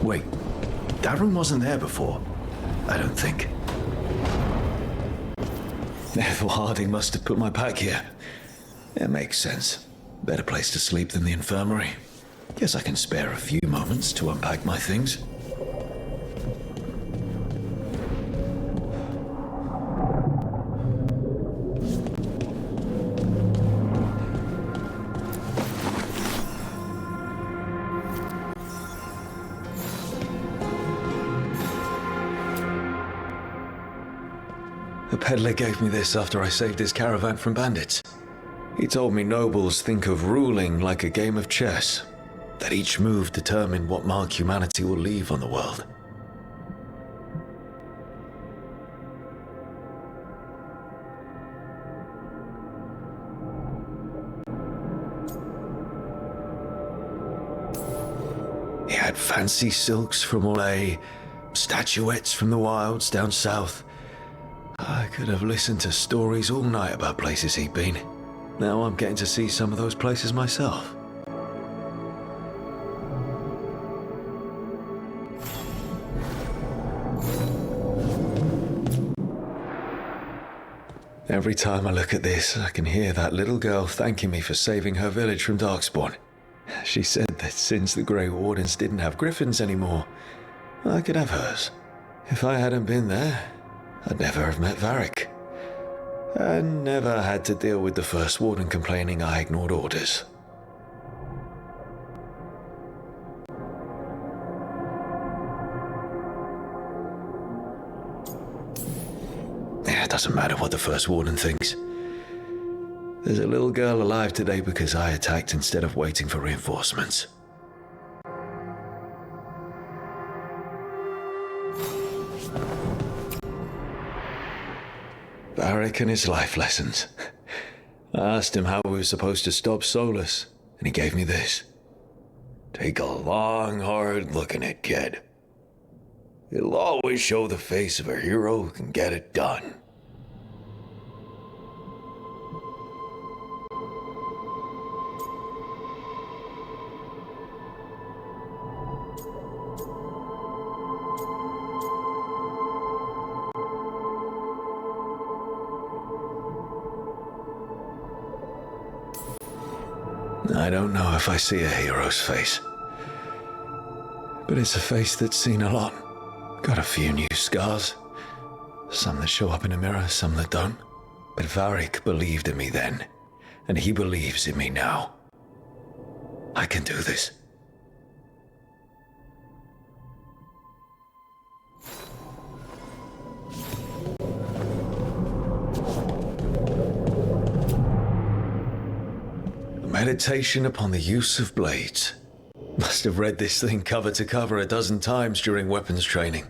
Wait, that room wasn't there before, I don't think. Ethel Harding must have put my pack here. It makes sense. Better place to sleep than the infirmary. Guess I can spare a few moments to unpack my things. The peddler gave me this after I saved his caravan from bandits. He told me nobles think of ruling like a game of chess, that each move determined what mark humanity will leave on the world. He had fancy silks from Olay, statuettes from the wilds down south. I could have listened to stories all night about places he'd been. Now I'm getting to see some of those places myself. Every time I look at this, I can hear that little girl thanking me for saving her village from Darkspawn. She said that since the Grey Wardens didn't have griffins anymore, I could have hers. If I hadn't been there, I'd never have met Varric. And never had to deal with the First Warden complaining I ignored orders. It doesn't matter what the First Warden thinks. There's a little girl alive today because I attacked instead of waiting for reinforcements. Varric and his life lessons. I asked him how we were supposed to stop Solus, and he gave me this. Take a long, hard look at it, kid. It'll always show the face of a hero who can get it done. I don't know if I see a hero's face, but it's a face that's seen a lot. Got a few new scars. Some that show up in a mirror, some that don't. But Varric believed in me then, and he believes in me now. I can do this. Meditation upon the use of blades. Must have read this thing cover to cover a dozen times during weapons training.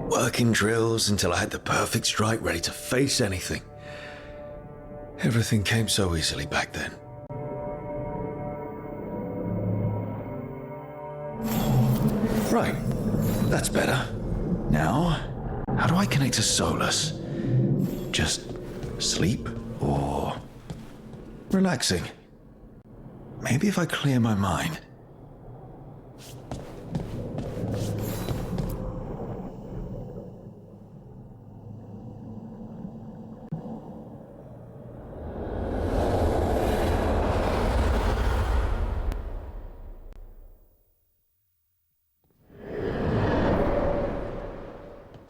Working drills until I had the perfect strike ready to face anything. Everything came so easily back then. Right. That's better. Now, how do I connect to Solus? Just sleep or relaxing? Maybe if I clear my mind.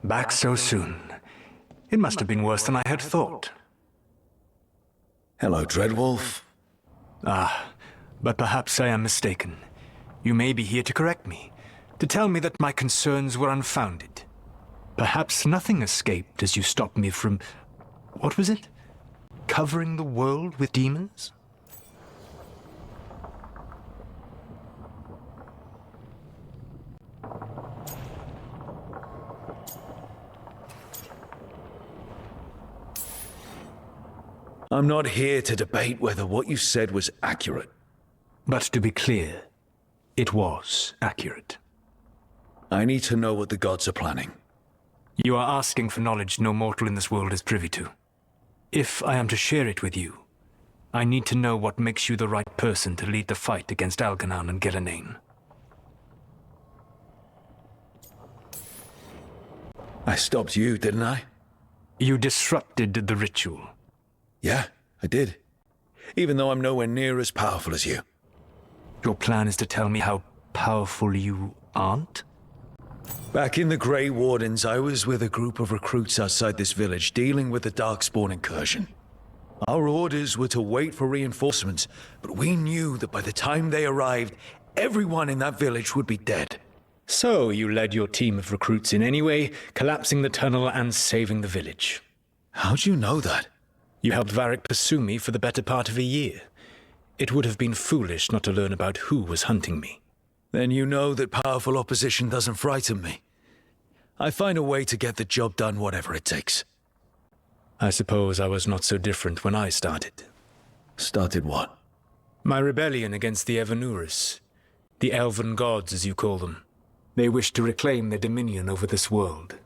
Back so soon. It must have been worse than I had thought. Hello, Dreadwolf. But perhaps I am mistaken. You may be here to correct me, to tell me that my concerns were unfounded. Perhaps nothing escaped as you stopped me from... what was it? Covering the world with demons? I'm not here to debate whether what you said was accurate. But to be clear, it was accurate. I need to know what the gods are planning. You are asking for knowledge no mortal in this world is privy to. If I am to share it with you, I need to know what makes you the right person to lead the fight against Algernon and Gillenane. I stopped you, didn't I? You disrupted the ritual. Yeah, I did. Even though I'm nowhere near as powerful as you. Your plan is to tell me how powerful you aren't? Back in the Grey Wardens, I was with a group of recruits outside this village dealing with the Darkspawn incursion. Our orders were to wait for reinforcements, but we knew that by the time they arrived, everyone in that village would be dead. So you led your team of recruits in anyway, collapsing the tunnel and saving the village. How'd you know that? You helped Varric pursue me for the better part of a year. It would have been foolish not to learn about who was hunting me. Then you know that powerful opposition doesn't frighten me. I find a way to get the job done whatever it takes. I suppose I was not so different when I started. Started what? My rebellion against the Evanuris. The elven gods, as you call them. They wish to reclaim their dominion over this world.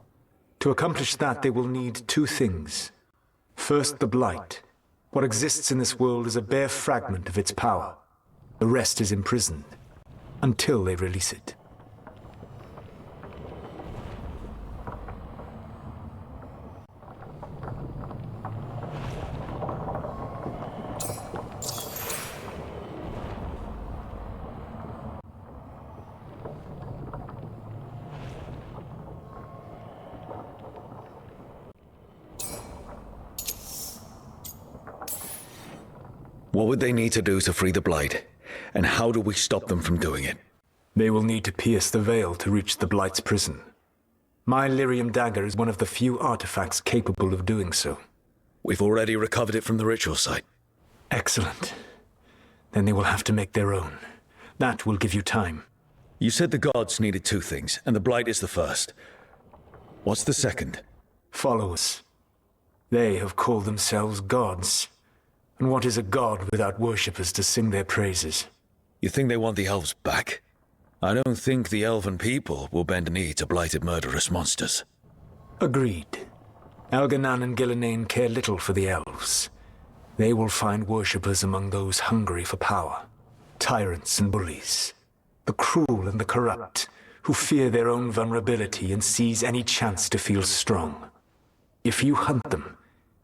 To accomplish that, they will need two things. First, the Blight. What exists in this world is a bare fragment of its power. The rest is imprisoned, until they release it. What would they need to do to free the Blight? And how do we stop them from doing it? They will need to pierce the veil to reach the Blight's prison. My lyrium dagger is one of the few artifacts capable of doing so. We've already recovered it from the ritual site. Excellent. Then they will have to make their own. That will give you time. You said the gods needed two things, and the Blight is the first. What's the second? Followers. They have called themselves gods. And what is a god without worshippers to sing their praises? You think they want the elves back? I don't think the elven people will bend a knee to blighted murderous monsters. Agreed. Algernon and Gillenane care little for the elves. They will find worshippers among those hungry for power. Tyrants and bullies. The cruel and the corrupt, who fear their own vulnerability and seize any chance to feel strong. If you hunt them,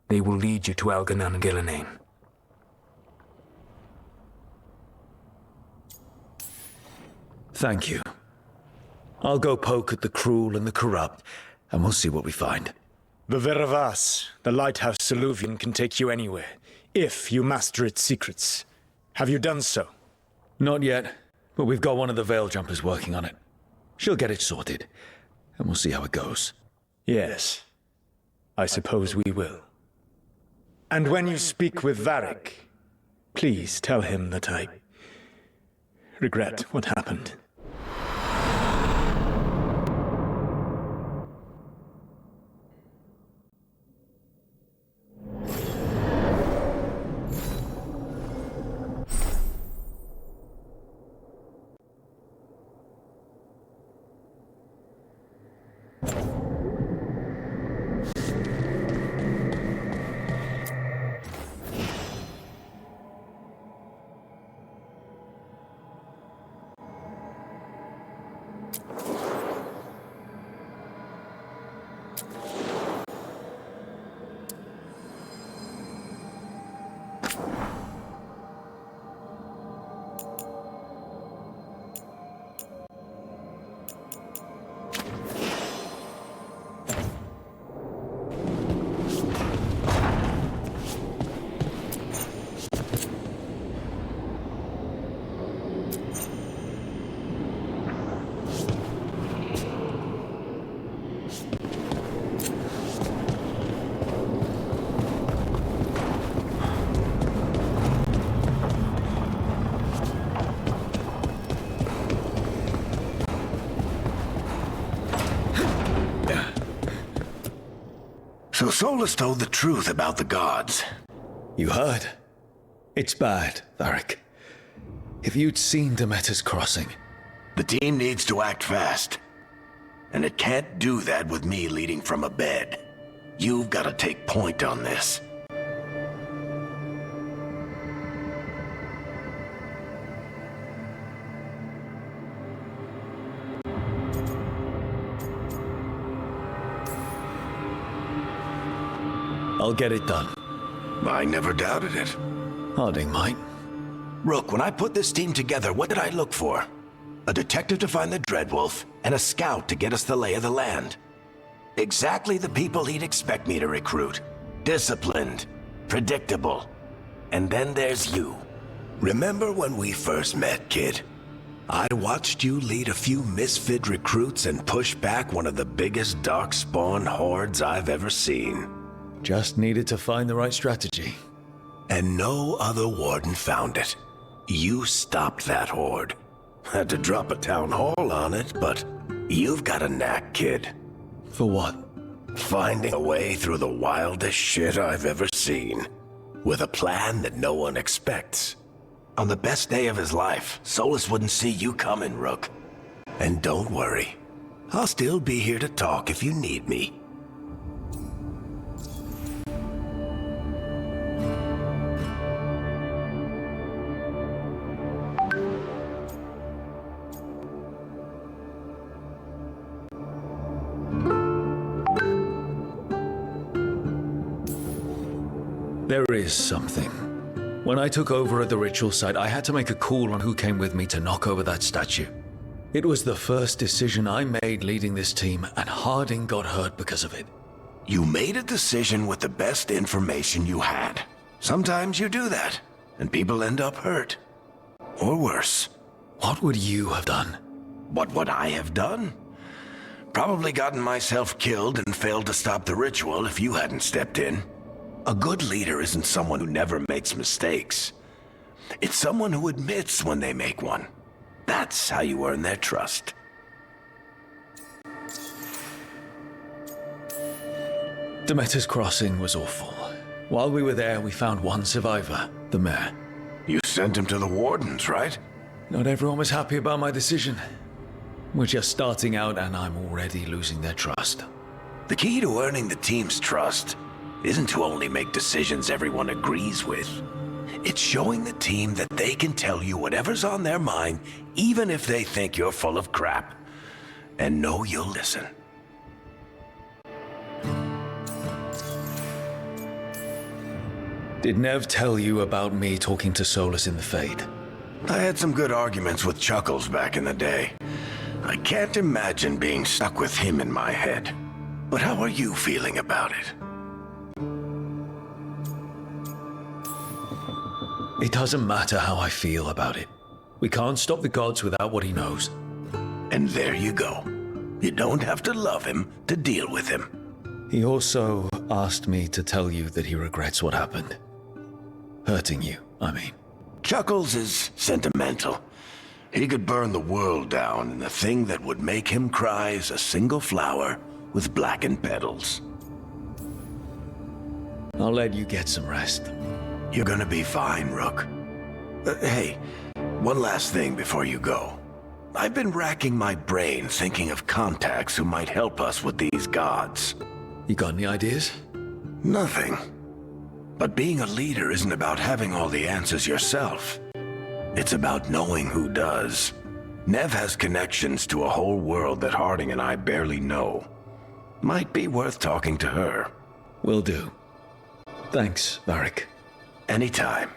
they will lead you to Algernon and Gillenane. Thank you. I'll go poke at the cruel and the corrupt, and we'll see what we find. The Veravas, the lighthouse Soluvian, can take you anywhere, if you master its secrets. Have you done so? Not yet, but we've got one of the Veil Jumpers working on it. She'll get it sorted, and we'll see how it goes. Yes, I suppose we will. And when you speak with Varric, please tell him that I regret what happened. Solus told the truth about the gods. You heard? It's bad, Varric. If you'd seen Demeter's crossing... The team needs to act fast. And it can't do that with me leading from a bed. You've got to take point on this. I'll get it done. I never doubted it. Harding might. Rook, when I put this team together, what did I look for? A detective to find the Dreadwolf, and a scout to get us the lay of the land. Exactly the people he'd expect me to recruit. Disciplined, predictable. And then there's you. Remember when we first met, kid? I watched you lead a few misfit recruits and push back one of the biggest darkspawn hordes I've ever seen. Just needed to find the right strategy. And no other warden found it. You stopped that horde. Had to drop a town hall on it, but you've got a knack, kid. For what? Finding a way through the wildest shit I've ever seen. With a plan that no one expects. On the best day of his life, Solus wouldn't see you coming, Rook. And don't worry. I'll still be here to talk if you need me. There is something. When I took over at the ritual site, I had to make a call on who came with me to knock over that statue. It was the first decision I made leading this team, and Harding got hurt because of it. You made a decision with the best information you had. Sometimes you do that, and people end up hurt. Or worse. What would you have done? What would I have done? Probably gotten myself killed and failed to stop the ritual if you hadn't stepped in. A good leader isn't someone who never makes mistakes. It's someone who admits when they make one. That's how you earn their trust. Demeter's crossing was awful. While we were there, we found one survivor, the mayor. You sent him to the wardens, right? Not everyone was happy about my decision. We're just starting out and I'm already losing their trust. The key to earning the team's trust isn't to only make decisions everyone agrees with. It's showing the team that they can tell you whatever's on their mind, even if they think you're full of crap. And know you'll listen. Did Nev tell you about me talking to Solus in the Fade? I had some good arguments with Chuckles back in the day. I can't imagine being stuck with him in my head. But how are you feeling about it? It doesn't matter how I feel about it. We can't stop the gods without what he knows. And there you go. You don't have to love him to deal with him. He also asked me to tell you that he regrets what happened. Hurting you, I mean. Chuckles is sentimental. He could burn the world down, and the thing that would make him cry is a single flower with blackened petals. I'll let you get some rest. You're gonna be fine, Rook. Hey, one last thing before you go. I've been racking my brain thinking of contacts who might help us with these gods. You got any ideas? Nothing. But being a leader isn't about having all the answers yourself. It's about knowing who does. Nev has connections to a whole world that Harding and I barely know. Might be worth talking to her. Will do. Thanks, Varric. Anytime.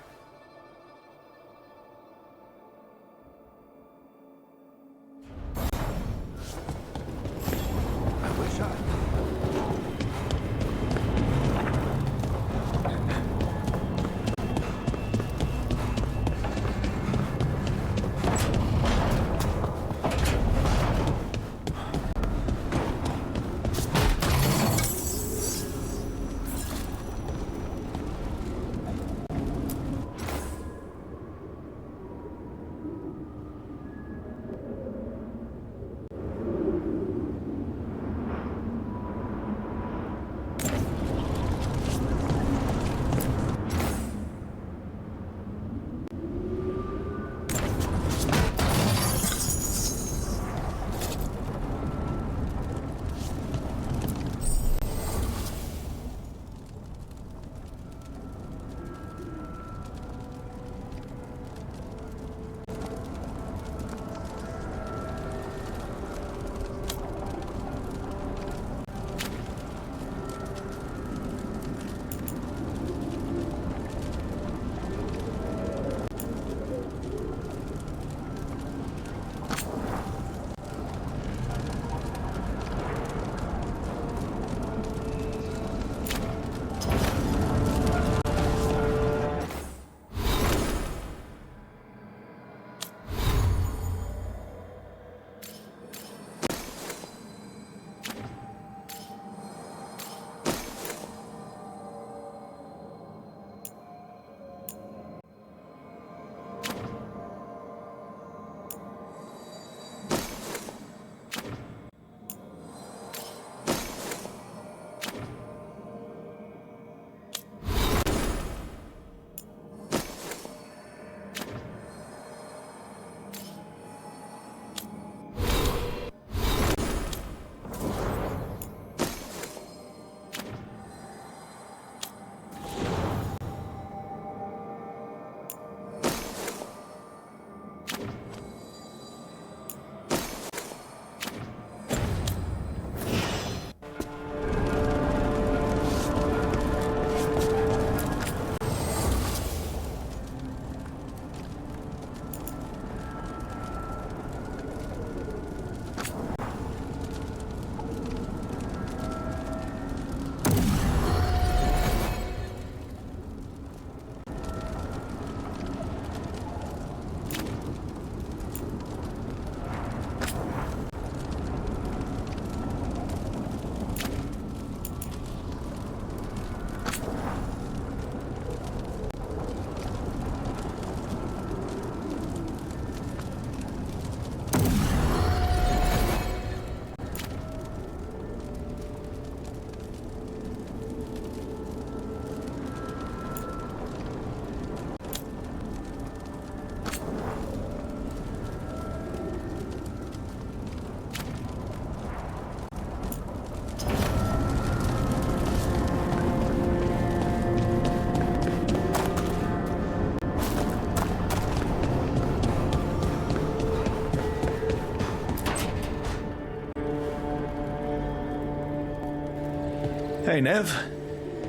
Hey, Nev.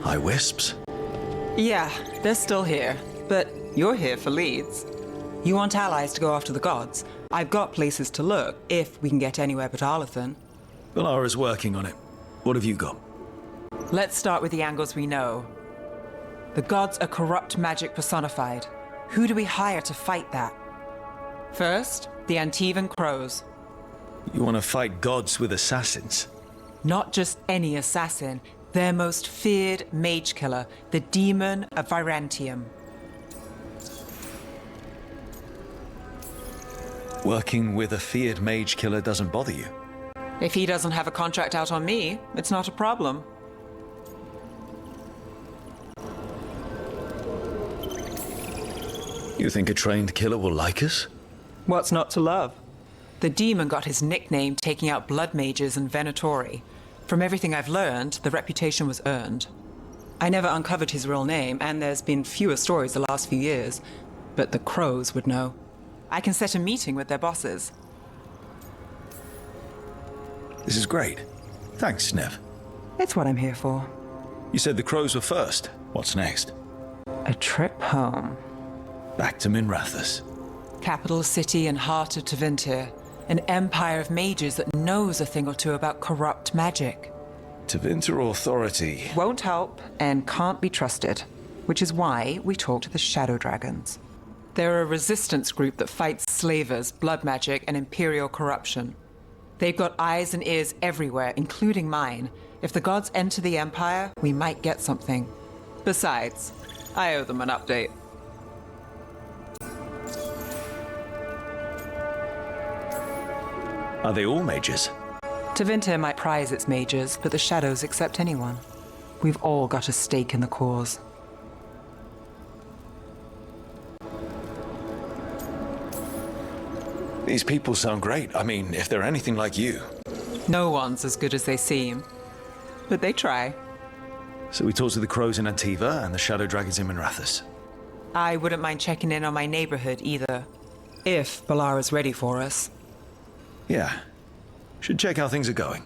Hi, Wisps. Yeah, they're still here, but you're here for leads. You want allies to go after the gods? I've got places to look, if we can get anywhere but Arlathan. Valara's working on it. What have you got? Let's start with the angles we know. The gods are corrupt magic personified. Who do we hire to fight that? First, the Antivan Crows. You want to fight gods with assassins? Not just any assassin, their most feared mage killer, the Demon of Virantium. Working with a feared mage killer doesn't bother you? If he doesn't have a contract out on me, it's not a problem. You think a trained killer will like us? What's not to love? The demon got his nickname taking out blood mages and Venatori. From everything I've learned, the reputation was earned. I never uncovered his real name, and there's been fewer stories the last few years, but the Crows would know. I can set a meeting with their bosses. This is great. Thanks, Nev. It's what I'm here for. You said the Crows were first. What's next? A trip home. Back to Minrathous. Capital city and heart of Tevinter. An empire of mages that knows a thing or two about corrupt magic. Tevinter authority. Won't help and can't be trusted, which is why we talk to the Shadow Dragons. They're a resistance group that fights slavers, blood magic, and imperial corruption. They've got eyes and ears everywhere, including mine. If the gods enter the Empire, we might get something. Besides, I owe them an update. Are they all mages? Tevinter might prize its mages, but the Shadows accept anyone. We've all got a stake in the cause. These people sound great. I mean, if they're anything like you. No one's as good as they seem, but they try. So we talked to the Crows in Antiva and the Shadow Dragons in Minrathous. I wouldn't mind checking in on my neighborhood either, if Balara's ready for us. Yeah. Should check how things are going.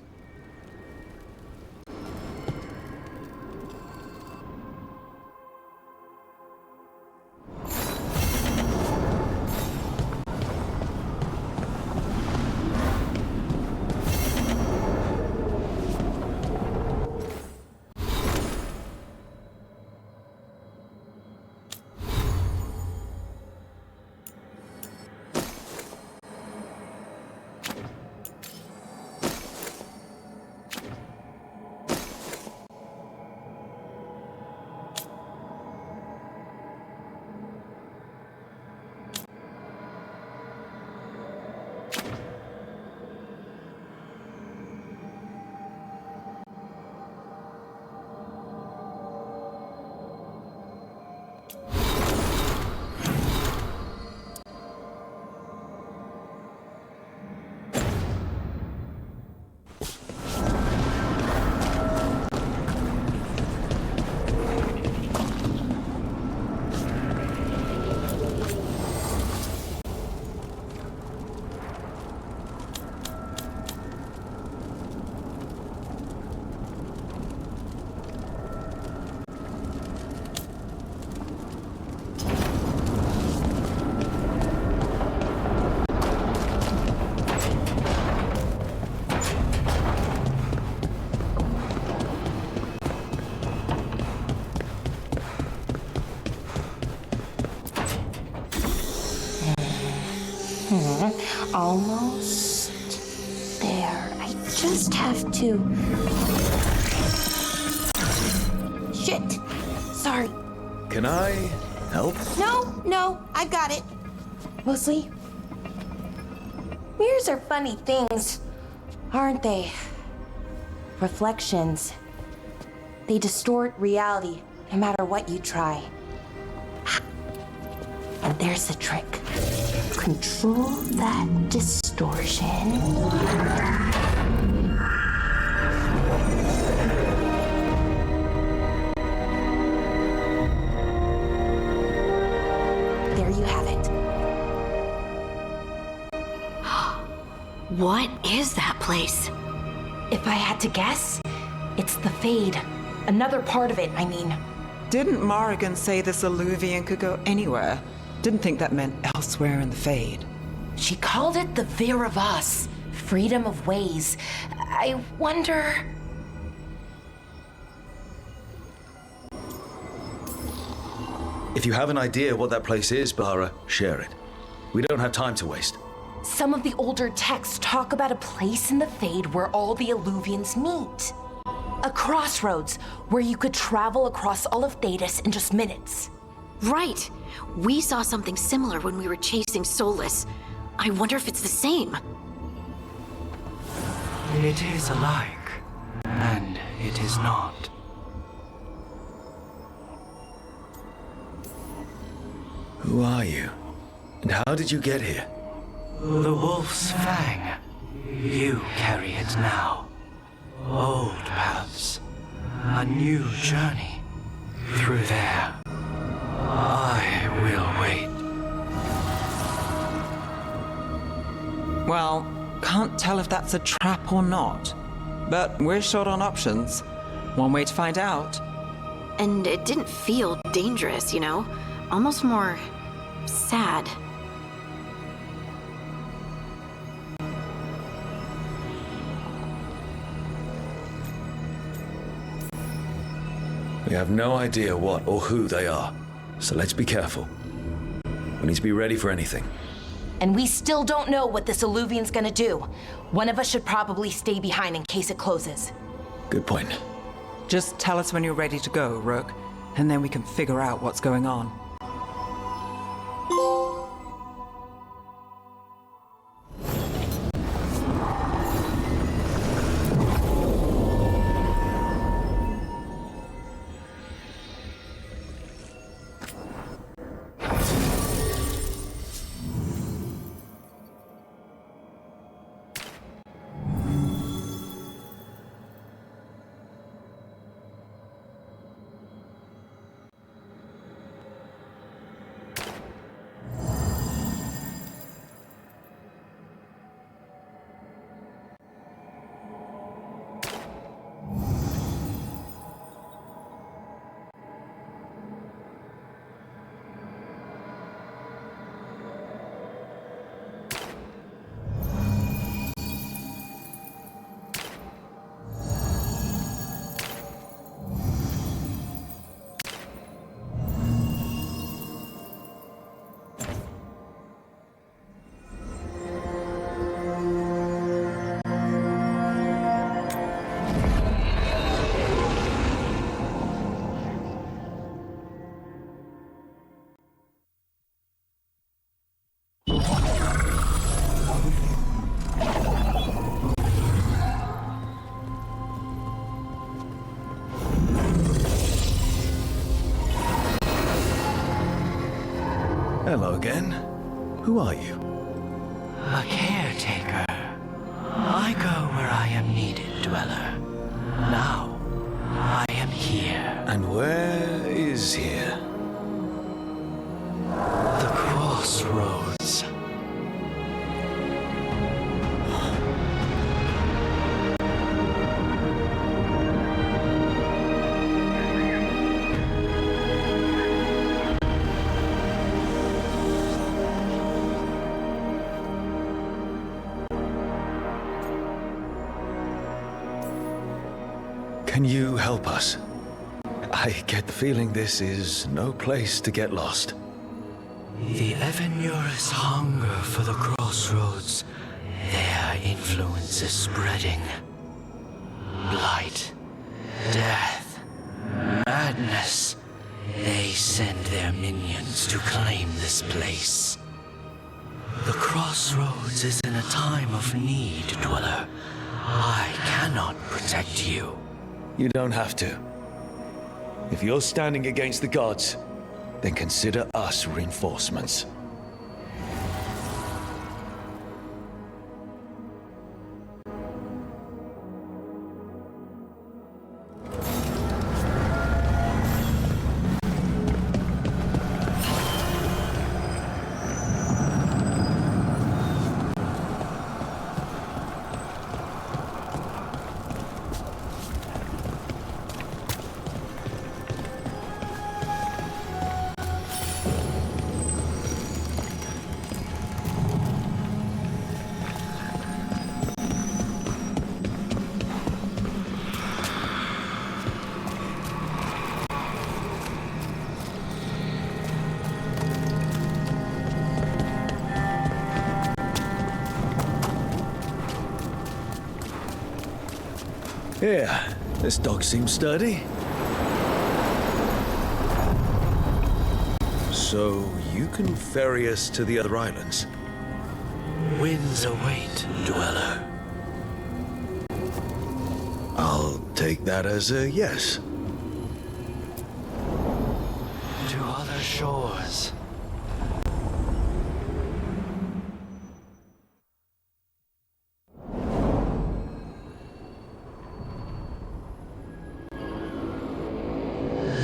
Almost there. I just have to... Shit! Sorry. Can I help? No, I've got it. Mostly. Mirrors are funny things, aren't they? Reflections. They distort reality, no matter what you try. And there's the trick. Control that distortion. There you have it. What is that place? If I had to guess, it's the Fade, Another part of it, I mean. Didn't Morrigan say this Illuvian could go anywhere? Didn't think that meant elsewhere in the Fade. She called it the Veer of Us. Freedom of ways. I wonder... If you have an idea what that place is, Bahara, share it. We don't have time to waste. Some of the older texts talk about a place in the Fade where all the Illuvians meet. A crossroads where you could travel across all of Thedas in just minutes. Right. We saw something similar when we were chasing Solus. I wonder if it's the same. It is alike, and it is not. Who are you? And how did you get here? The Wolf's Fang. You carry it now. Old paths. A new journey. Through there. I will wait. Well, can't tell if that's a trap or not. But we're short on options. One way to find out. And it didn't feel dangerous, you know? Almost more... sad. We have no idea what or who they are, so let's be careful. We need to be ready for anything. And we still don't know what this Illuvian's gonna do. One of us should probably stay behind in case it closes. Good point. Just tell us when you're ready to go, Rook, and then we can figure out what's going on. Hello again. Who are you? A caretaker. I go where I am needed, Dweller. Now, I am here. And where is here? The crossroads. Can you help us? I get the feeling this is no place to get lost. The Evanurus hunger for the crossroads. Their influence is spreading. Blight, death, madness. They send their minions to claim this place. The crossroads is in a time of need, Dweller. I cannot protect you. You don't have to. If you're standing against the gods, then consider us reinforcements. Yeah, this dog seems sturdy. So, you can ferry us to the other islands? Winds await, dweller. I'll take that as a yes. To other shores.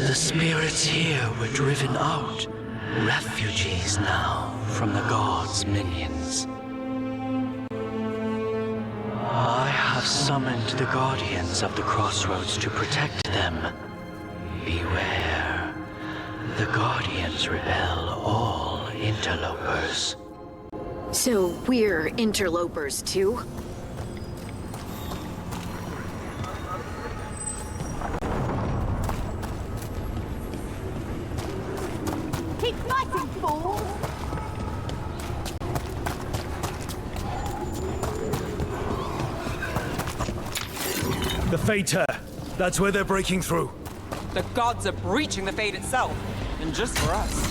The spirits here were driven out, refugees now from the gods' minions. I have summoned the guardians of the crossroads to protect them. Beware. The guardians repel all interlopers. So we're interlopers too? Keep fighting, fools! The Fater. That's where they're breaking through. The gods are breaching the fate itself, and just for us.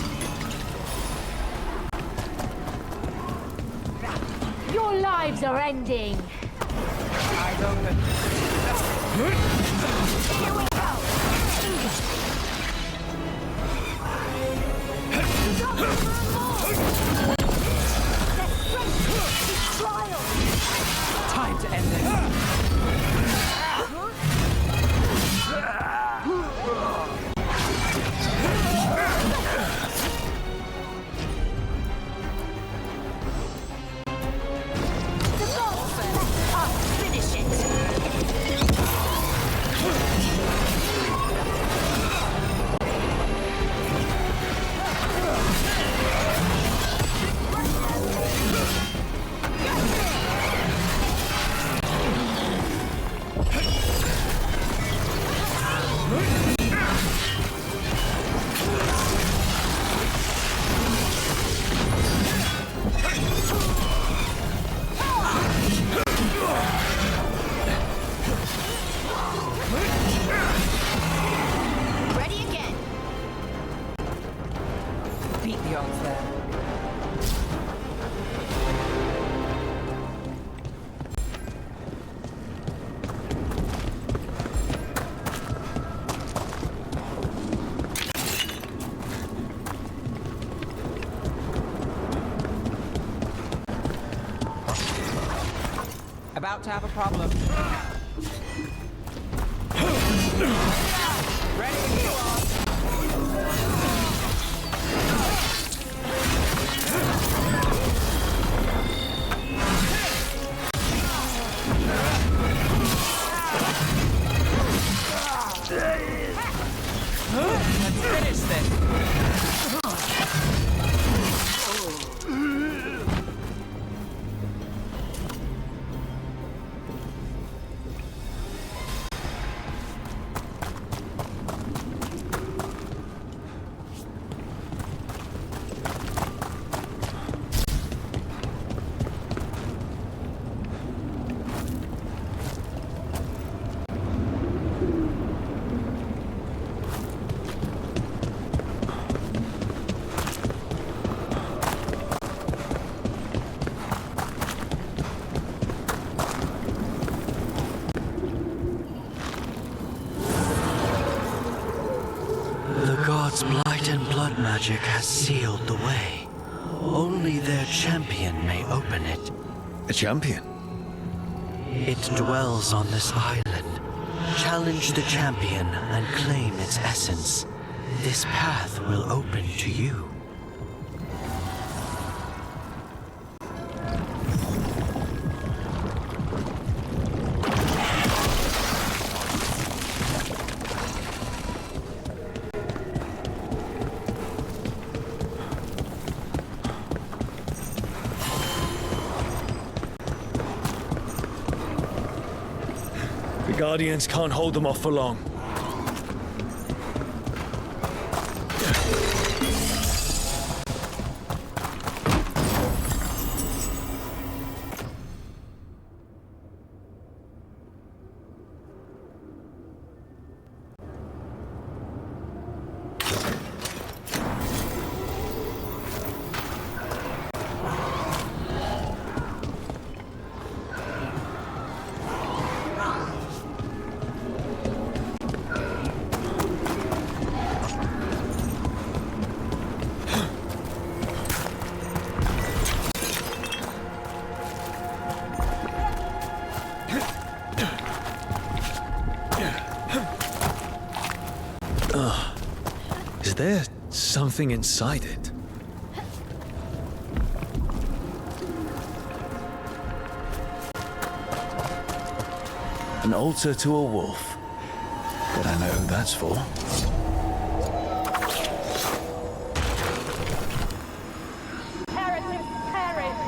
Your lives are ending! I don't know. Here we go! Time to end this. Finish it! Ready again. Beat the odds there. About to have a problem. Ready you are. Let's finish this. The gods' blight and blood magic has sealed the way. Only their champion may open it. A champion? It dwells on this island. Challenge the champion and claim its essence. This path will open to you. The Guardians can't hold them off for long. nothing inside it. An altar to a wolf. But I know who that's for. Heretic perish!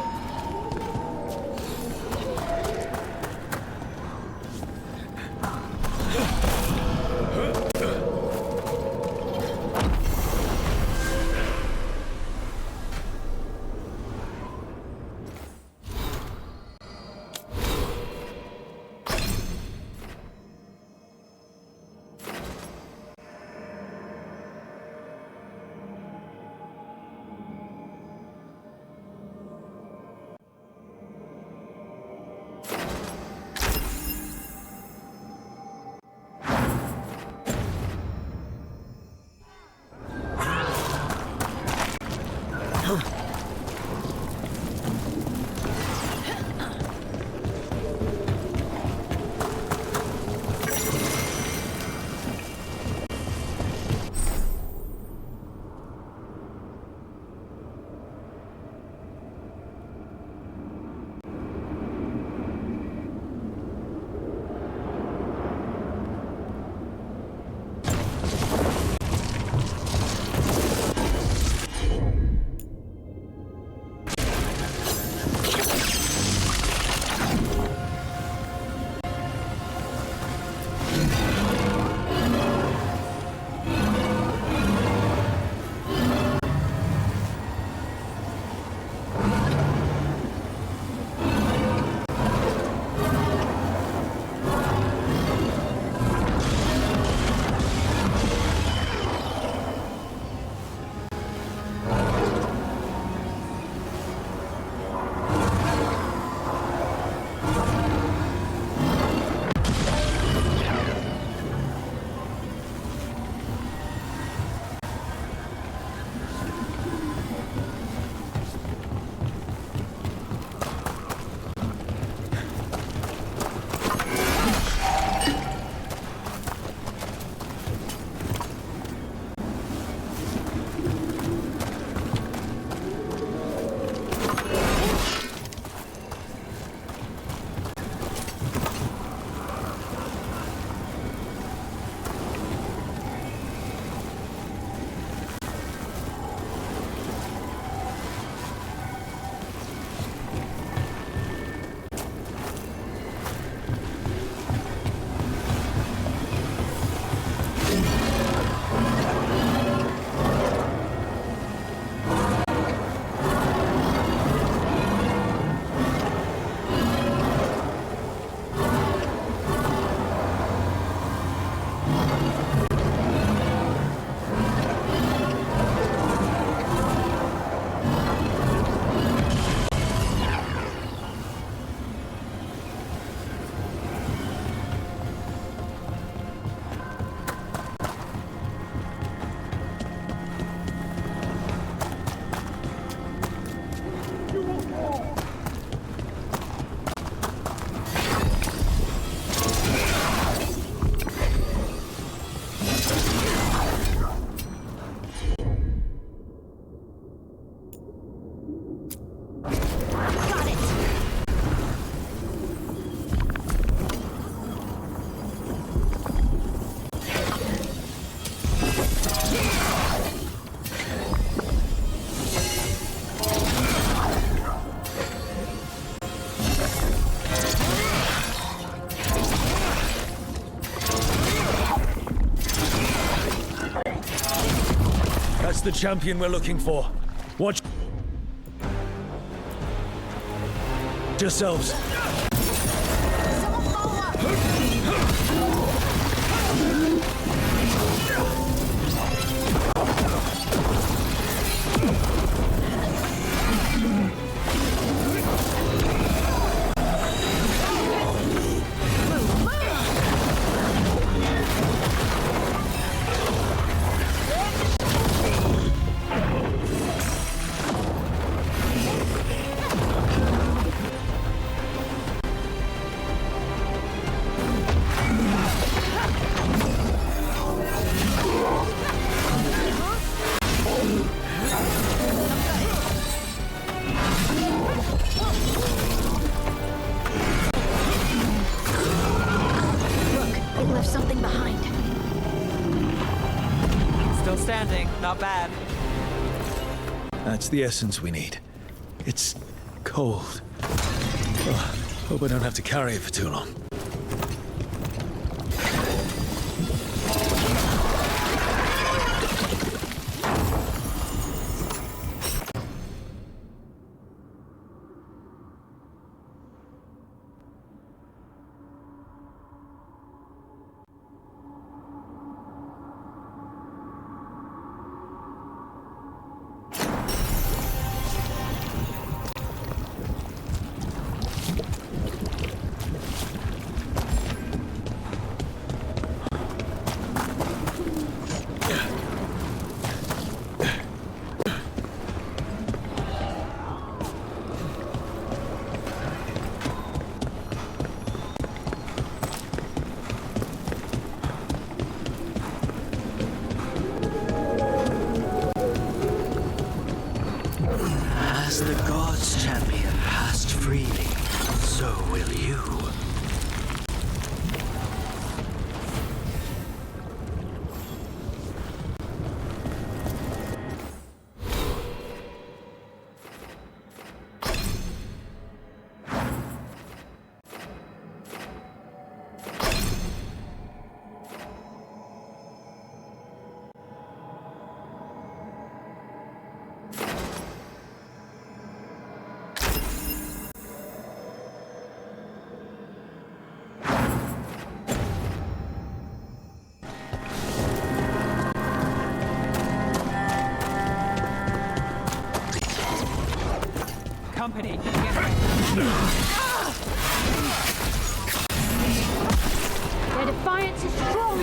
That's the champion we're looking for. Watch yourselves. Not bad. That's the essence we need. It's cold. Oh, hope I don't have to carry it for too long. As the God's champion passed freely, so will you. Company, get ready. Their defiance is strong.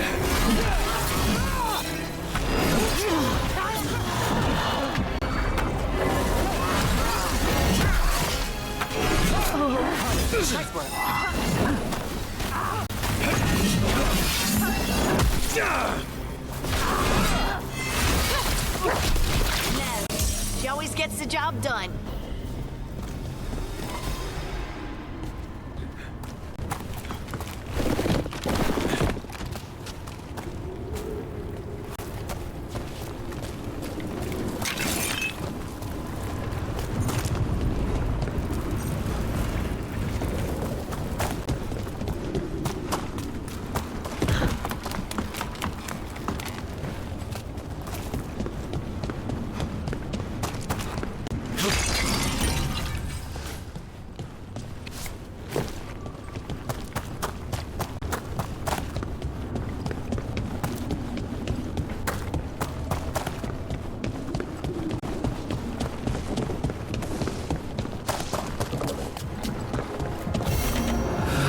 Nice work. No, she always gets the job done.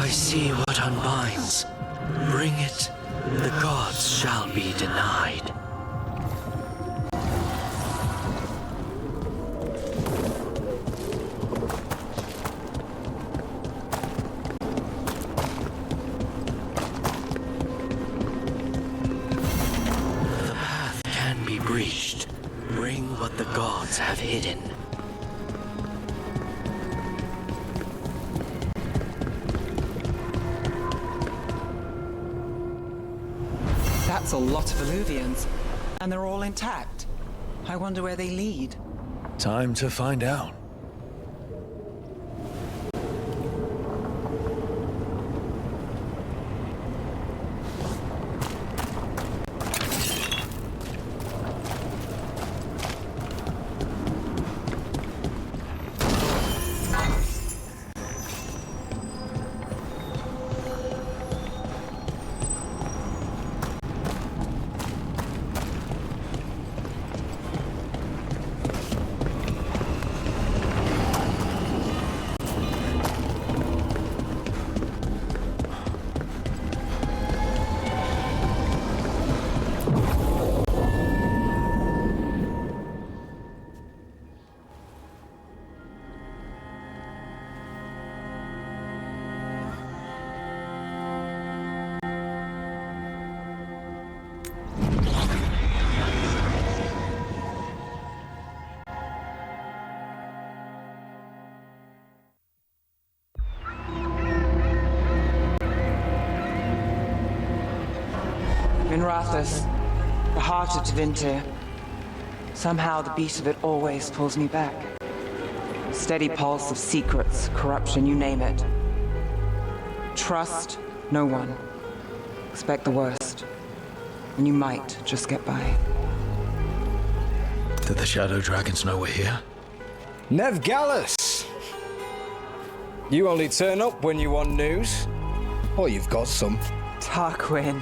See what unbinds. Bring it, the gods shall be denied. The path can be breached. Bring what the gods have hidden. That's a lot of Illuvians, and they're all intact. I wonder where they lead. Time to find out. Minrathous, the heart of Divinity. Somehow the beat of it always pulls me back. Steady pulse of secrets, corruption, you name it. Trust no one. Expect the worst. And you might just get by. Did the Shadow Dragons know we're here? Nev Gallus! You only turn up when you want news. Or you've got some. Tarquin.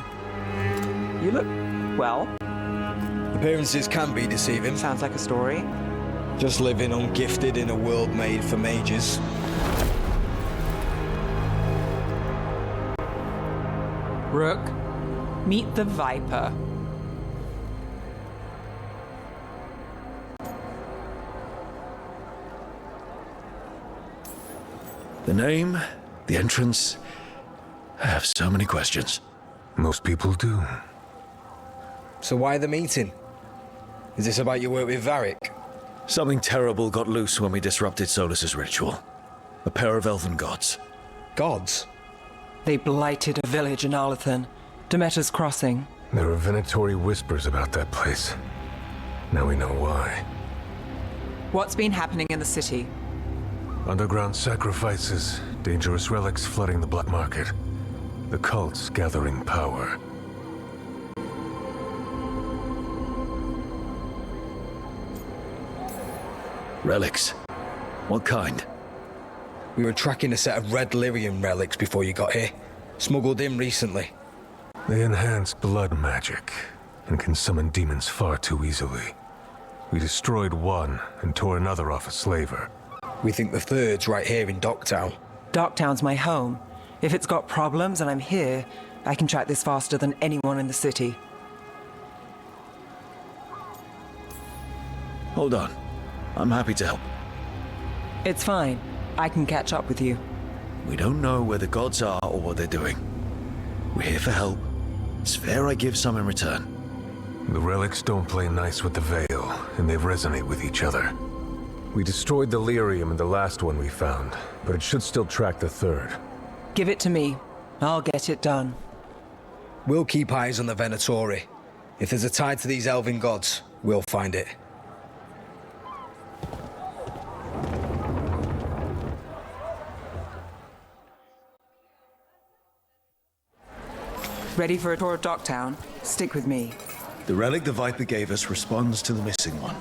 You look well. Appearances can be deceiving. Sounds like a story. Just living ungifted in a world made for mages. Rook, meet the Viper. The name, the entrance. I have so many questions. Most people do. So why the meeting? Is this about your work with Varric? Something terrible got loose when we disrupted Solus's ritual. A pair of elven gods. Gods? They blighted a village in Arlethan, Demeter's Crossing. There are venatory whispers about that place. Now we know why. What's been happening in the city? Underground sacrifices, dangerous relics flooding the black market. The cults gathering power. Relics? What kind? We were tracking a set of red lyrium relics before you got here. Smuggled in recently. They enhance blood magic and can summon demons far too easily. We destroyed one and tore another off a slaver. We think the third's right here in Docktown. Docktown's my home. If it's got problems and I'm here, I can track this faster than anyone in the city. Hold on. I'm happy to help. It's fine. I can catch up with you. We don't know where the gods are or what they're doing. We're here for help. It's fair I give some in return. The relics don't play nice with the Veil, and they resonate with each other. We destroyed the lyrium in the last one we found, but it should still track the third. Give it to me. I'll get it done. We'll keep eyes on the Venatori. If there's a tie to these elven gods, we'll find it. Ready for a tour of Docktown? Stick with me. The relic the Viper gave us responds to the missing one.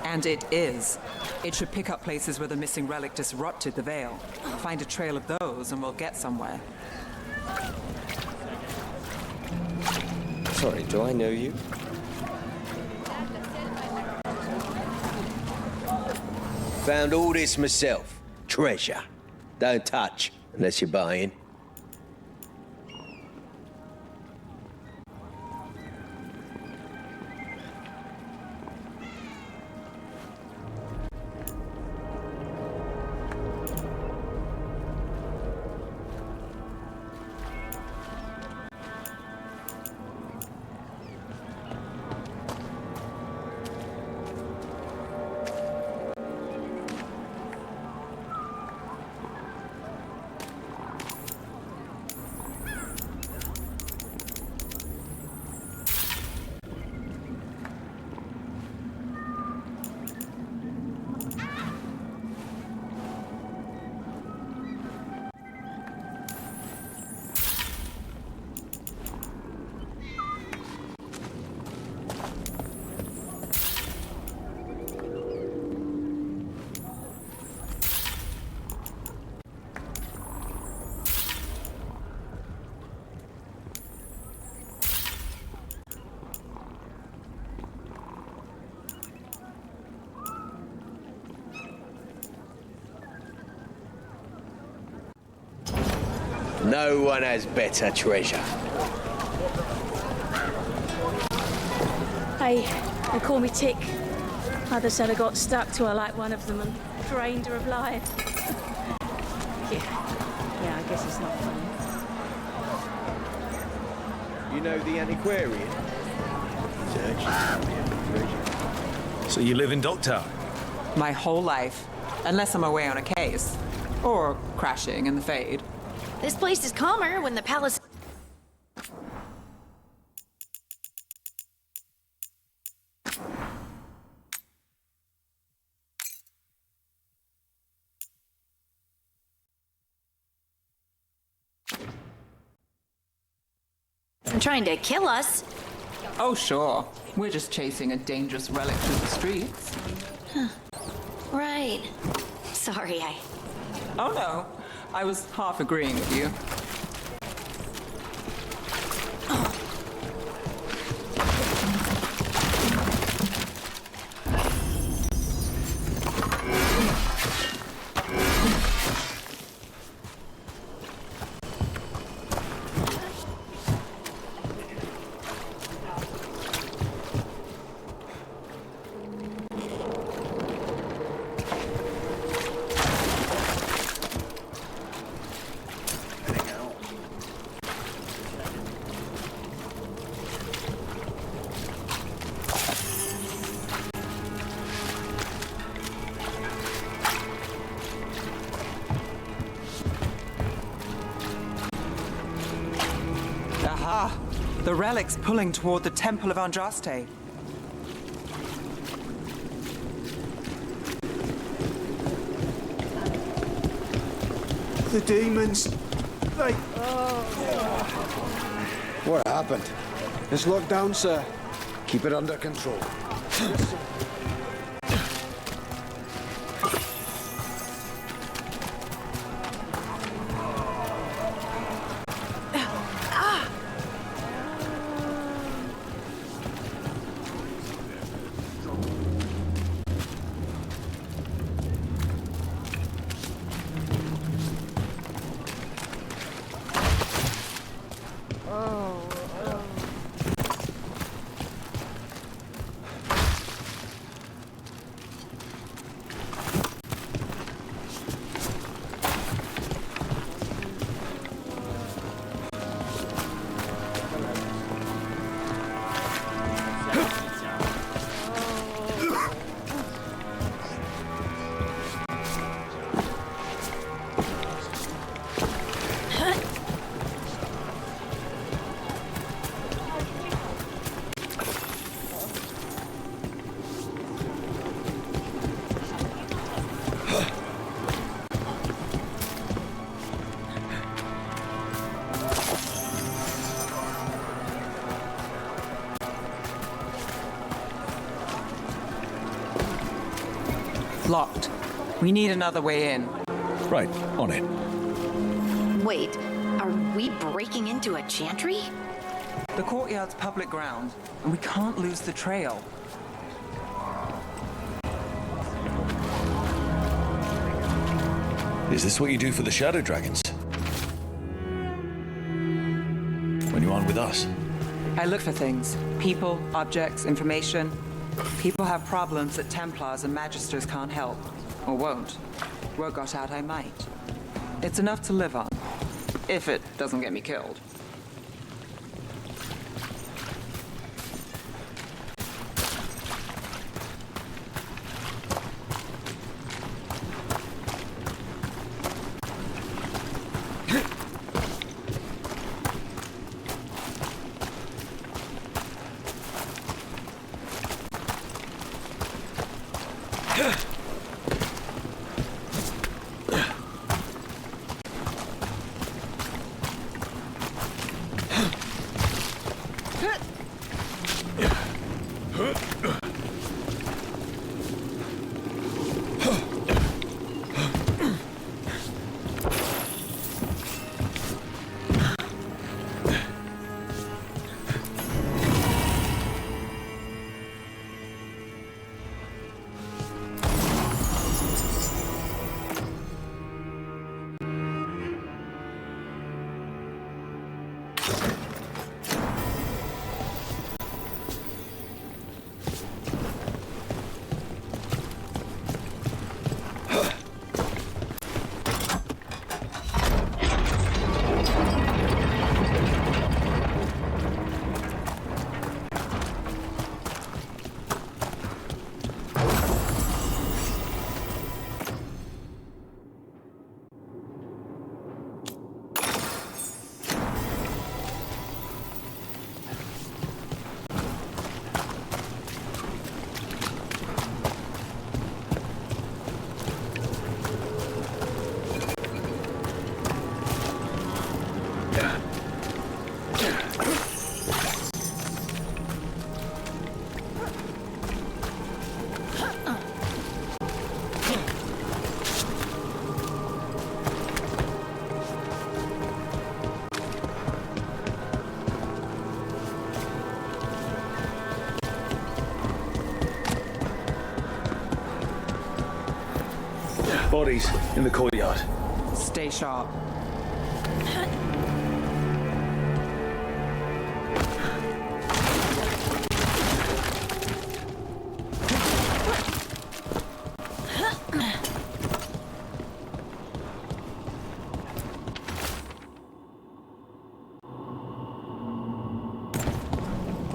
And it is. It should pick up places where the missing relic disrupted the Veil. Find a trail of those and we'll get somewhere. Sorry, do I know you? Found all this myself. Treasure. Don't touch unless you're buying. No one has better treasure. Hey, they call me Tick. Mother said I got stuck to her like one of them and drained her of life. Yeah, I guess it's not funny. You know the antiquarian? So you live in Docktown? My whole life. Unless I'm away on a case. Or crashing in the Fade. This place is calmer when the palace... isn't trying to kill us. Oh, sure. We're just chasing a dangerous relic through the streets. Right. Sorry, Oh, no. I was half agreeing with you. Aha! The relic's pulling toward the Temple of Andraste. The demons. They... What happened? It's locked down, sir. Keep it under control. Yes, sir. Locked. We need another way in. Right, on it. Wait, are we breaking into a chantry? The courtyard's public ground, and we can't lose the trail. Is this what you do for the Shadow Dragons? When you aren't with us? I look for things. People, objects, information. People have problems that Templars and Magisters can't help. Or won't. Word got out I might. It's enough to live on. If it doesn't get me killed. Bodies in the courtyard. Stay sharp.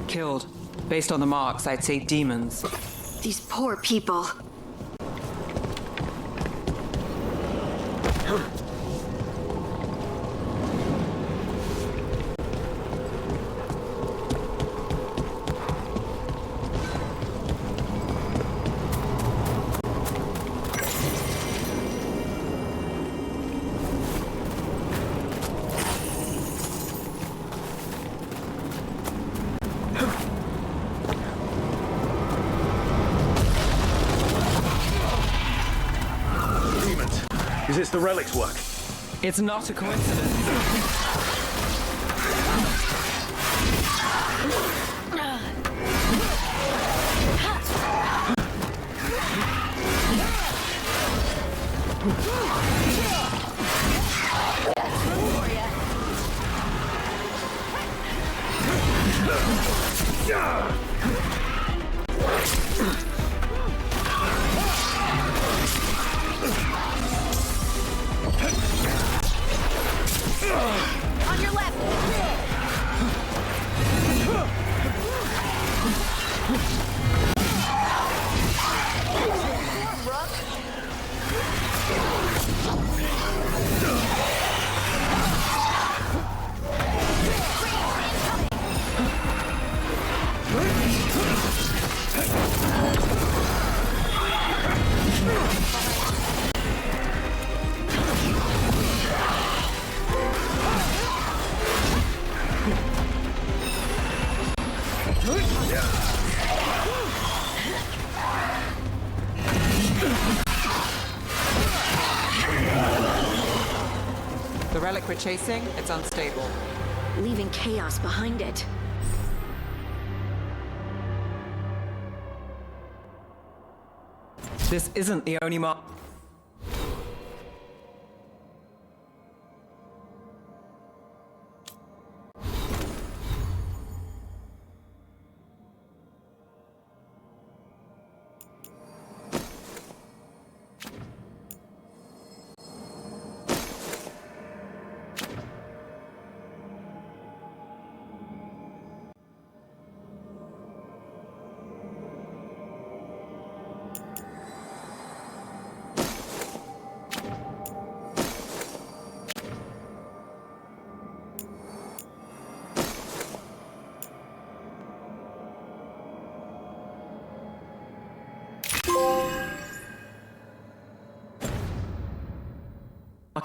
Killed. Based on the marks, I'd say demons. These poor people. Is this the relic's work? It's not a coincidence. On your left! The relic we're chasing, it's unstable. Leaving chaos behind it. This isn't the only mark.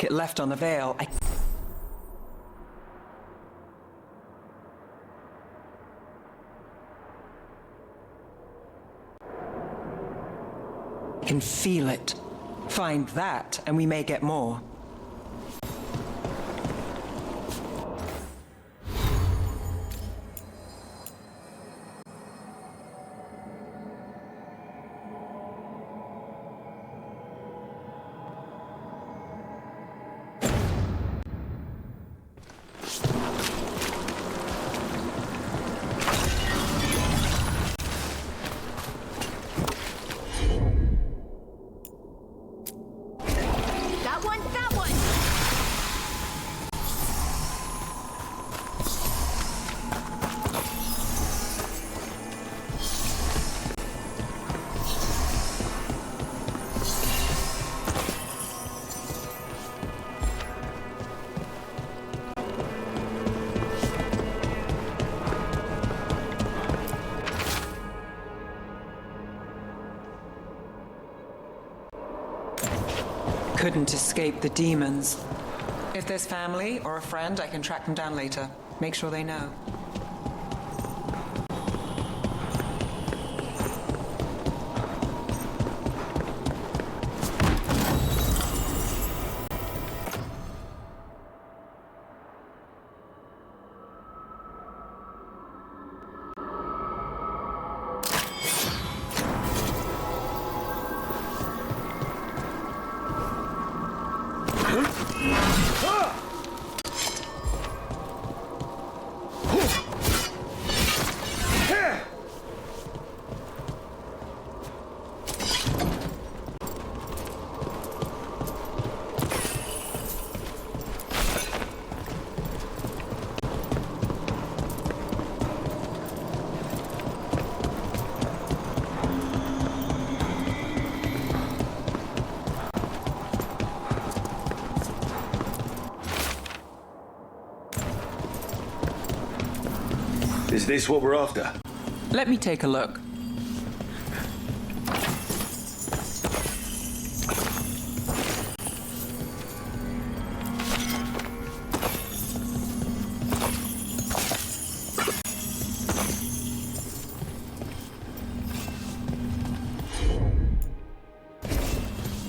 It left on the veil. I can feel it. Find that, and we may get more. Couldn't escape the demons. If there's family or a friend, I can track them down later. Make sure they know. Is this what we're after? Let me take a look.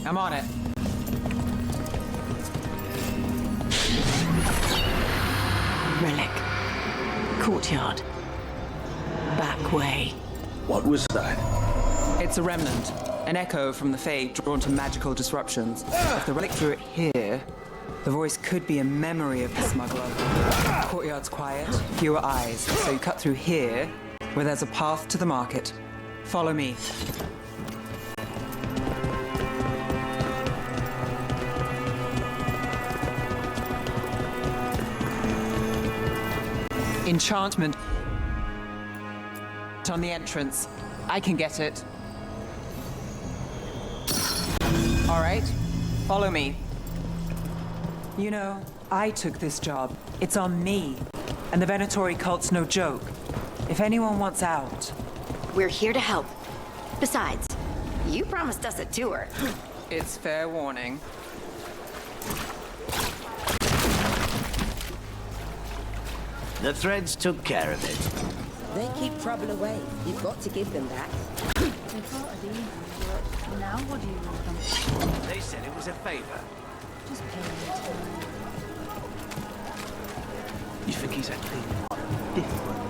I'm on it. Relic. Courtyard. Back way. What was that? It's a remnant. An echo from the Fade drawn to magical disruptions. If the relic drew it here, the voice could be a memory of the smuggler. The courtyard's quiet, fewer eyes, so you cut through here, where there's a path to the market. Follow me. Enchantment on the entrance. I can get it. All right, follow me. You know, I took this job. It's on me. And the Venatori cult's no joke. If anyone wants out... We're here to help. Besides, you promised us a tour. It's fair warning. The threads took care of it. They keep trouble away. You've got to give them that. Now what do you want them? They said it was a favor. Just pay me. You think he's acting different?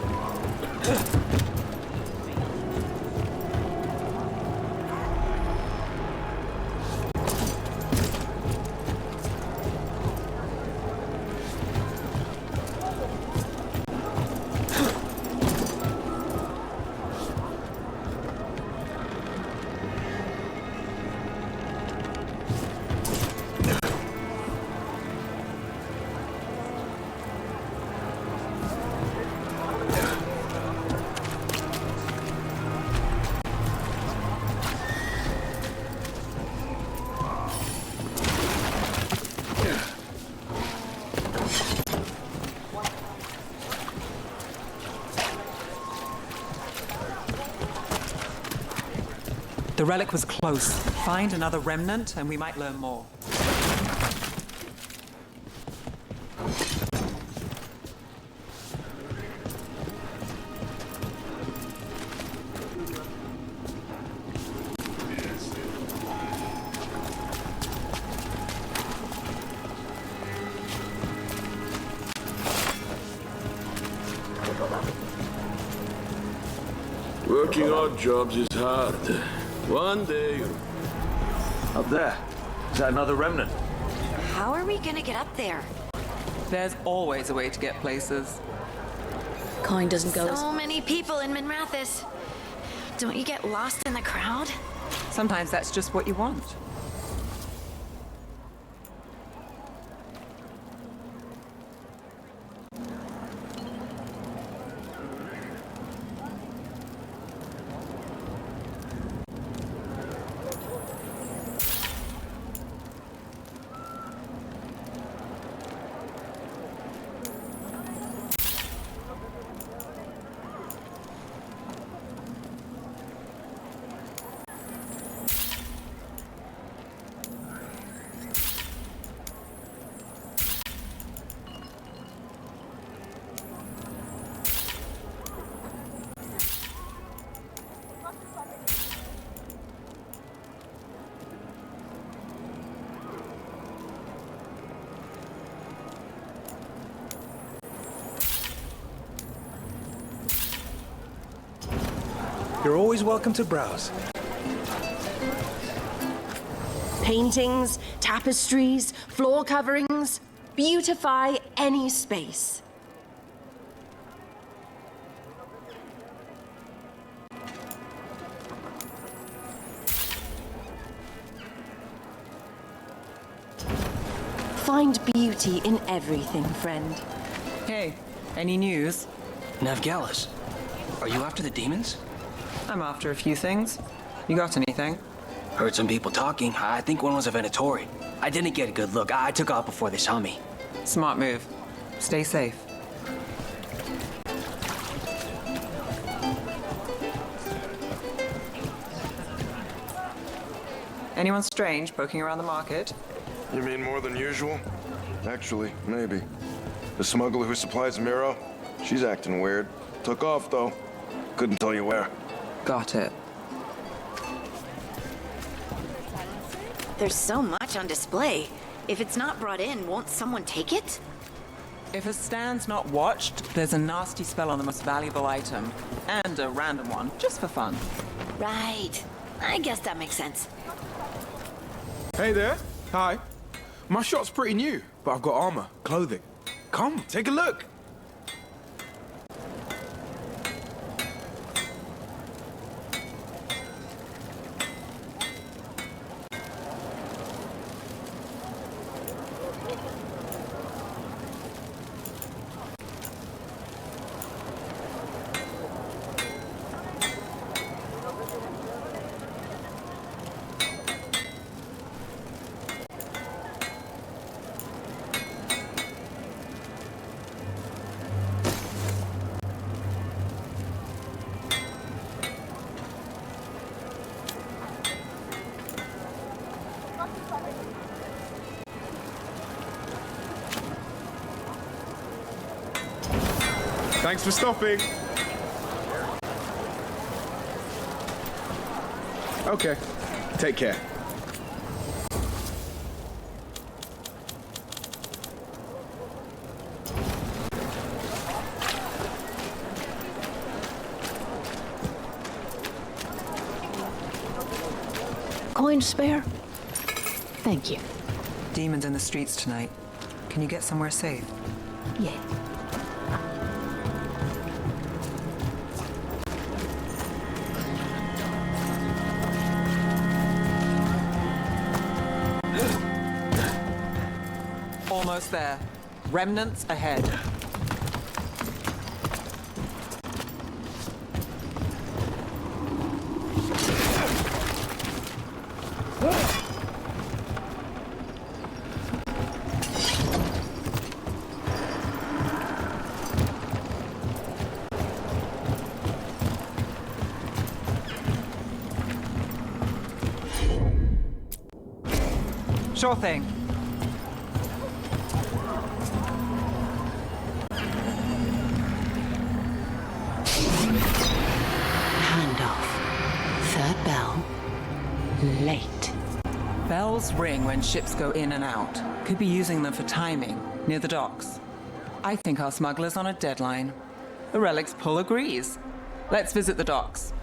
The relic was close. Find another remnant and we might learn more. Working odd jobs is hard. One day... Up there. Is that another remnant? How are we gonna get up there? There's always a way to get places. Coin doesn't go So many people in Minrathis. Don't you get lost in the crowd? Sometimes that's just what you want. You're always welcome to browse. Paintings, tapestries, floor coverings. Beautify any space. Find beauty in everything, friend. Hey, any news? Navgalis, are you after the demons? I'm after a few things. You got anything? Heard some people talking. I think one was a Venatori. I didn't get a good look. I took off before they saw me. Smart move. Stay safe. Anyone strange poking around the market? You mean more than usual? Actually, maybe. The smuggler who supplies Miro, she's acting weird. Took off, though. Couldn't tell you where. Got it. There's so much on display. If it's not brought in, won't someone take it? If a stand's not watched, there's a nasty spell on the most valuable item. And a random one, just for fun. Right. I guess that makes sense. Hey there. Hi. My shop's pretty new, but I've got armor, clothing. Come, take a look. Thanks for stopping. Okay, take care. Coin to spare? Thank you. Demons in the streets tonight. Can you get somewhere safe? Yeah. Almost there. Remnants ahead. Sure thing. Third bell. Late. Bells ring when ships go in and out. Could be using them for timing, near the docks. I think our smuggler's on a deadline. The relic's pull agrees. Let's visit the docks.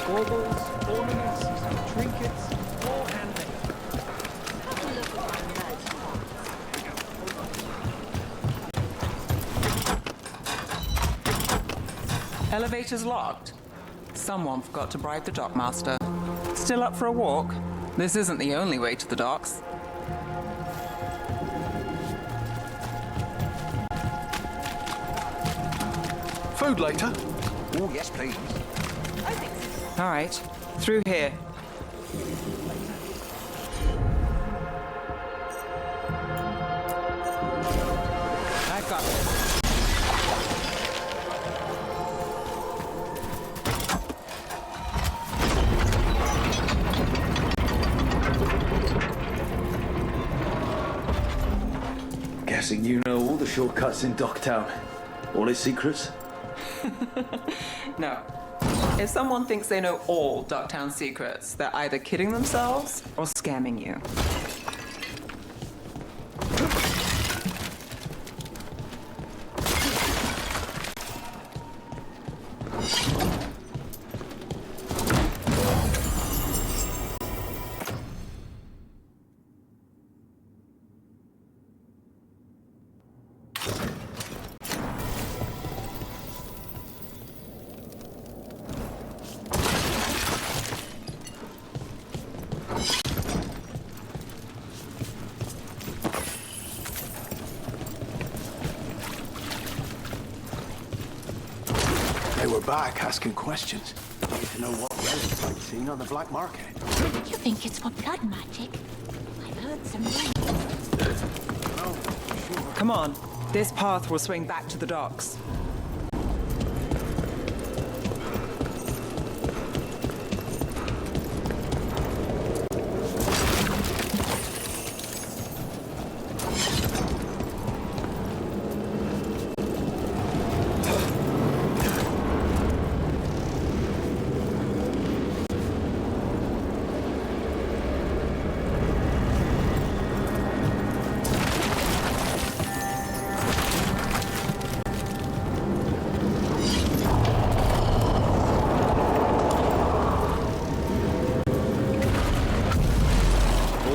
Baubles, ornaments, trinkets, all handmade. Elevator's locked. Someone forgot to bribe the dockmaster. Still up for a walk? This isn't the only way to the docks. Food later? Oh, yes, please. All right, through here. I've got this. Guessing you know all the shortcuts in Docktown. All its secrets? No. If someone thinks they know all Docktown secrets, they're either kidding themselves or scamming you. They were back asking questions. Wanted to know what relics I'd seen on the black market. You think it's for blood magic? I've heard some rumors. Come on. This path will swing back to the docks.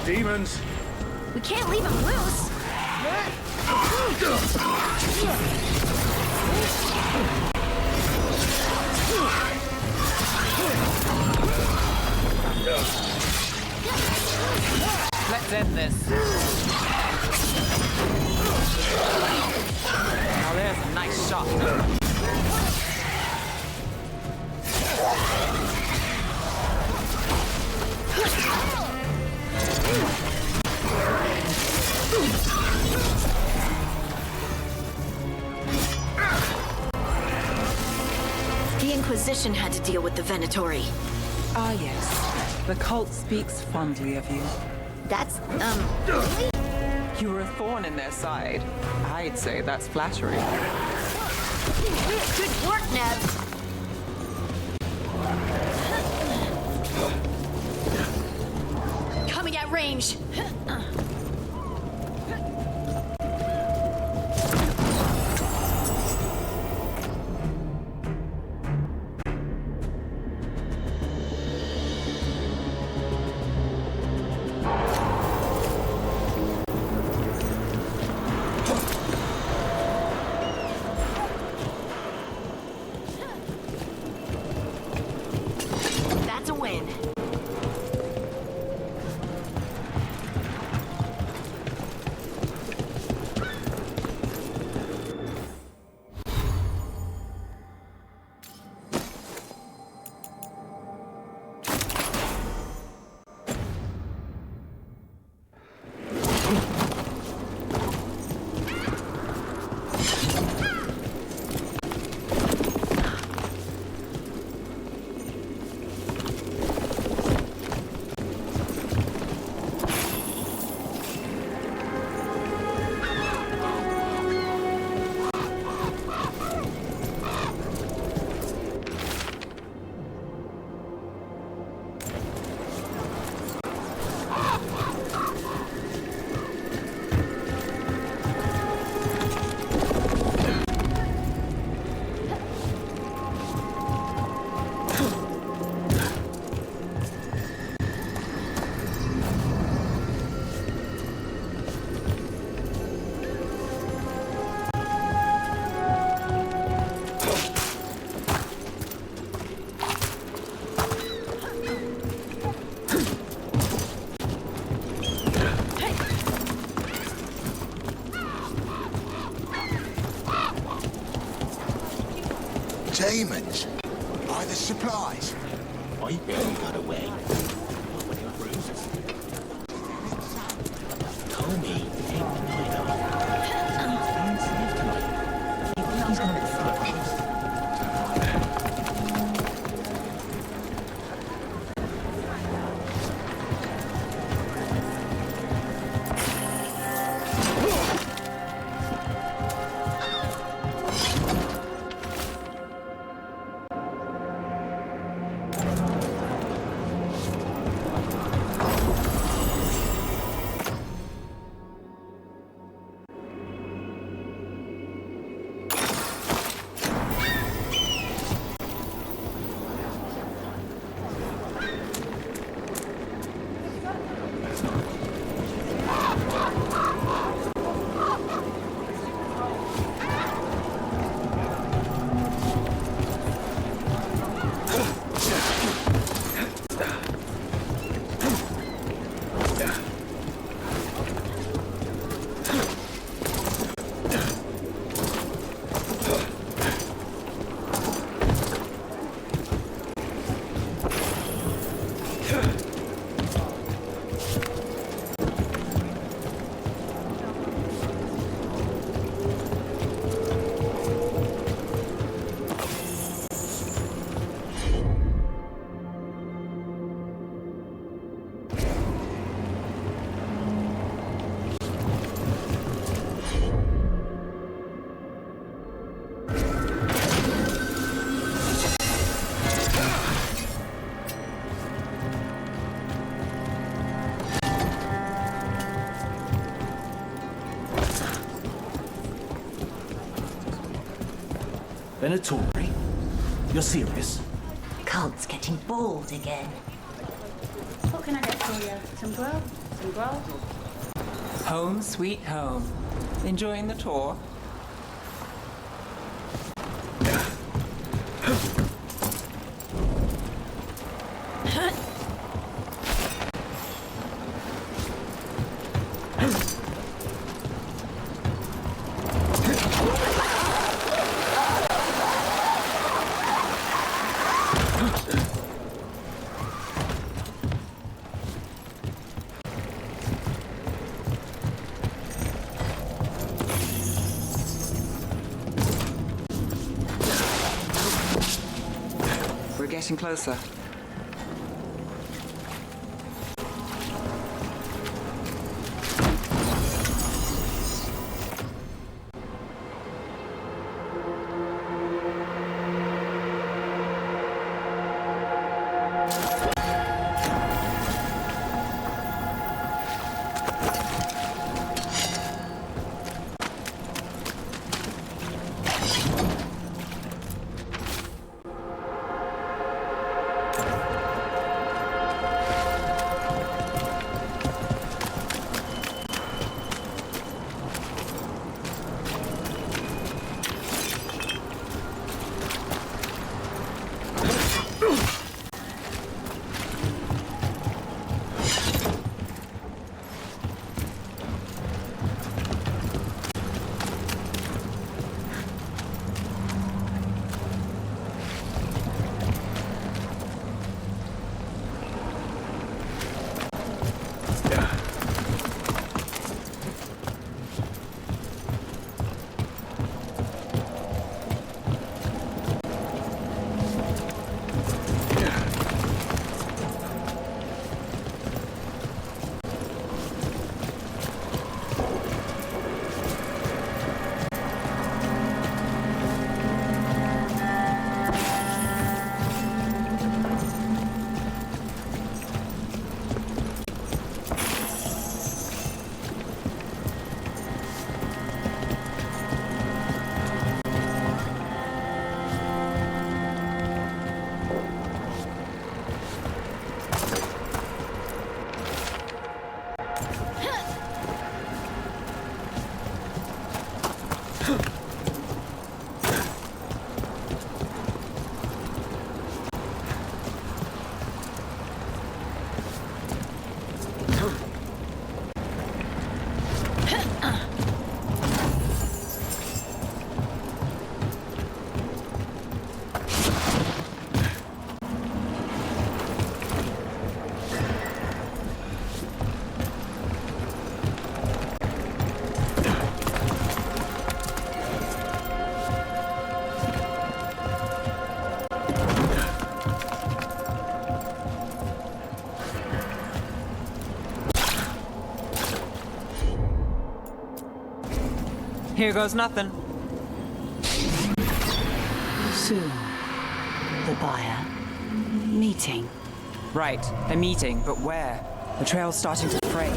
Demons! We can't leave him loose! Let's end this. Now there's a nice shot. The Inquisition had to deal with the Venatori. Ah, yes. The cult speaks fondly of you. That's, You were a thorn in their side. I'd say that's flattering. Good work, Neb! Coming at range! That's a win. Demons? By the supplies? I barely got away. Tommy, Venatori? You're serious? Cult's getting bored again. What can I get for you? Some grub? Some grub? Home sweet home. Enjoying the tour? We're getting closer. Here goes nothing. Soon, the buyer. Meeting. Right, a meeting, but where? The trail's starting to fray.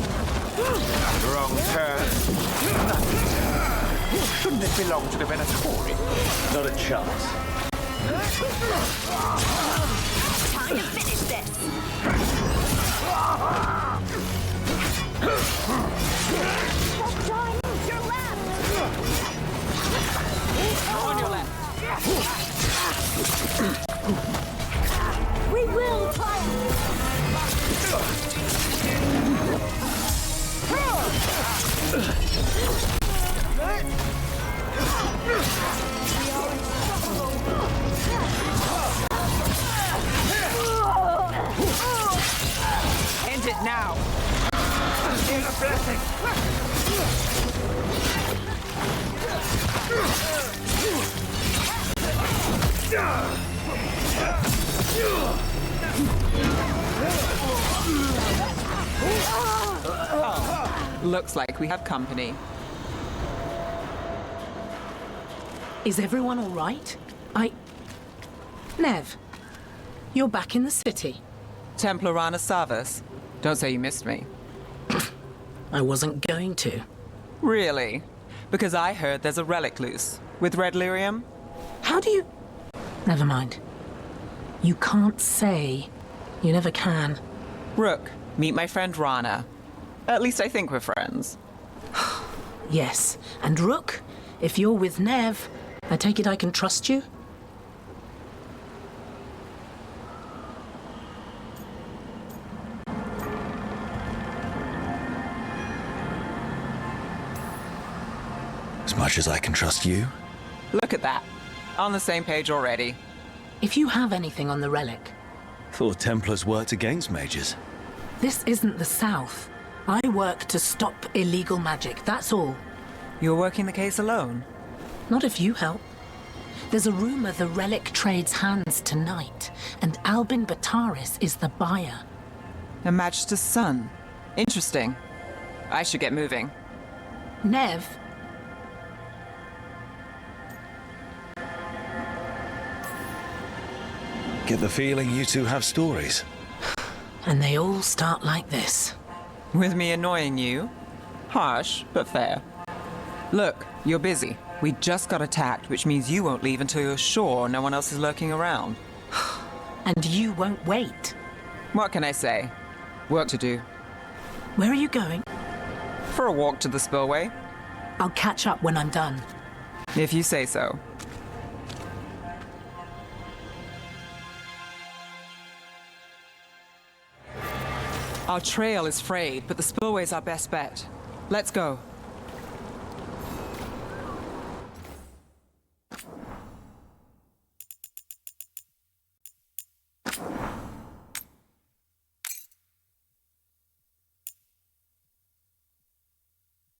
Wrong turn. Shouldn't it belong to the Venatori? Not a chance. Time to finish this! What time is your left? On your left. We will triumph! End it now. Here's a blessing. Oh, looks like we have company. Is everyone all right? Nev, you're back in the city. Templorana Savas. Don't say you missed me. I wasn't going to. Really? Because I heard there's a relic loose. With red lyrium? How do you... Never mind. You can't say. You never can. Rook, meet my friend Rana. At least I think we're friends. Yes, and Rook, if you're with Nev, I take it I can trust you? As much as I can trust you? Look at that. On the same page already. If you have anything on the relic... Thought Templars worked against mages. This isn't the South. I work to stop illegal magic, that's all. You're working the case alone? Not if you help. There's a rumor the relic trades hands tonight, and Albin Bataris is the buyer. A Magister's son. Interesting. I should get moving. Nev? Get the feeling you two have stories. And they all start like this. With me annoying you? Harsh, but fair. Look, you're busy. We just got attacked, which means you won't leave until you're sure no one else is lurking around. And you won't wait. What can I say? Work to do. Where are you going? For a walk to the spillway. I'll catch up when I'm done. If you say so. Our trail is frayed, but the spillway's our best bet. Let's go.